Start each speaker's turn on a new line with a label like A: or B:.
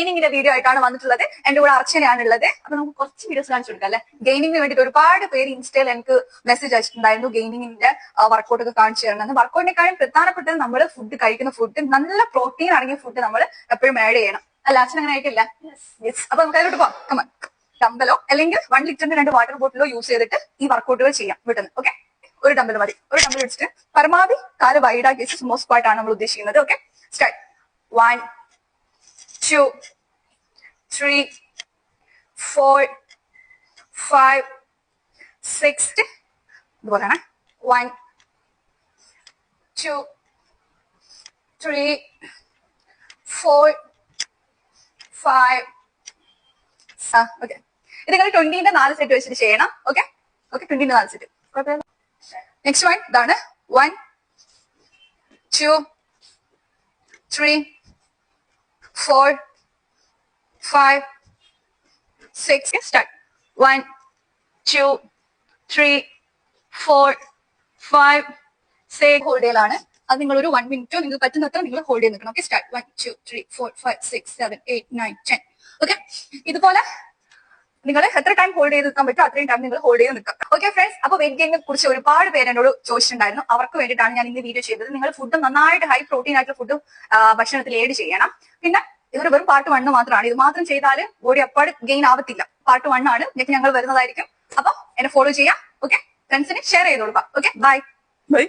A: ഗെയിനിങ്ങിന്റെ video ആയിട്ടാണ് വന്നിട്ടുള്ളത്. എന്റെ കൂടെ അർച്ചനയാണുള്ളത്. അപ്പൊ നമുക്ക് കുറച്ച് വീഡിയോസ് കാണിച്ചു കൊടുക്കാം അല്ലെ. ഗെയിനിങ്ങിന് വേണ്ടിയിട്ട് ഒരുപാട് പേര് ഇൻസ്റ്റയിൽ എനിക്ക് മെസ്സേജ് അയച്ചിട്ടുണ്ടായിരുന്നു ഗെയിനിങ്ങിന്റെ വർക്കൗട്ട് ഒക്കെ കാണിച്ചു തരണം. വർക്കൗട്ടിനെക്കാളും പ്രധാനപ്പെട്ടത് നമ്മൾ ഫുഡ് കഴിക്കുന്ന ഫുഡ് നല്ല പ്രോട്ടീൻ അടങ്ങിയ ഫുഡ് നമ്മൾ എപ്പോഴും ആഡ് ചെയ്യണം. അല്ല അച്ഛൻ അങ്ങനെ ആയിട്ടില്ല. അപ്പൊ നമുക്ക് അതിലോട്ട് പോവാം. കമൺ. ഡമ്പലോ അല്ലെങ്കിൽ 1 ലിറ്ററിന്റെ 2 വാട്ടർ ബോട്ടിലോ യൂസ് ചെയ്തിട്ട് ഈ വർക്കൗട്ടുകൾ ചെയ്യാം വീട്ടിൽ. ഓക്കെ, ഒരു ഡമ്പൽ മതി. ഒരു ഡമ്പൽ വെച്ചിട്ട് പരമാവധി കാല് വൈഡാക്കി സ്മോ സ്ക്വാട്ട് ആണ് നമ്മൾ ഉദ്ദേശിക്കുന്നത്. Okay, start. 1 2 3 4 5 6 ഇതുപോലെയാണ്. 1 2 3 4 5 ഓക്കെ. ഇത് നിങ്ങൾ 20ന്റെ 4 സെറ്റ് വെച്ചിട്ട് ചെയ്യണം. ഓക്കെ ഓക്കെ, 20ന്റെ 4 സെറ്റ്. നെക്സ്റ്റ് വൺ ഇതാണ്. 1 2 3 4 5 6 സ്റ്റാർട്ട്. 1 2 3 4 5 6 ഹോൾഡ് ചെയ്യലാണ്. അത് നിങ്ങൾ ഒരു 1 മിനിറ്റോ നിങ്ങൾക്ക് പറ്റുന്നത്ര നിങ്ങൾ ഹോൾഡ് ചെയ്ത് നിൽക്കണം. Okay, start. 1 2 3 4 5 6 7 8 9 10. ഓക്കെ, ഇതുപോലെ നിങ്ങൾ എത്ര ടൈം ഹോൾഡ് ചെയ്ത് നിൽക്കാൻ പറ്റുമോ അത്രയും ടൈം നിങ്ങൾ ഹോൾഡ് ചെയ്ത് നിൽക്കാം. ഓക്കെ ഫ്രണ്ട്സ്, അപ്പൊ വെയിറ്റ് ഗെയിനിനെ കുറിച്ച് ഒരുപാട് പേര് എന്നോട് ചോദിച്ചിട്ടുണ്ടായിരുന്നു. അവർക്ക് വേണ്ടിയിട്ടാണ് ഞാൻ ഇന്ന് വീഡിയോ ചെയ്തത്. നിങ്ങൾ ഫുഡ് നന്നായിട്ട് ഹൈ പ്രോട്ടീൻ ആയിട്ടുള്ള ഫുഡ് ഭക്ഷണത്തിൽ ഏഡ് ചെയ്യണം. പിന്നെ ഇതൊരു വെറും പാർട്ട് 1 മാത്രമാണ്. ഇത് മാത്രം ചെയ്താൽ ബോഡി അപ്പാട് ഗെയിൻ ആവത്തില്ല. പാർട്ട് 1 ആണ്. ഞങ്ങൾ വരുന്നതായിരിക്കും. അപ്പൊ എന്നെ ഫോളോ ചെയ്യാം. ഓക്കെ, ഫ്രണ്ട്സിന് ഷെയർ ചെയ്ത് കൊടുക്കാം. Okay, bye bye.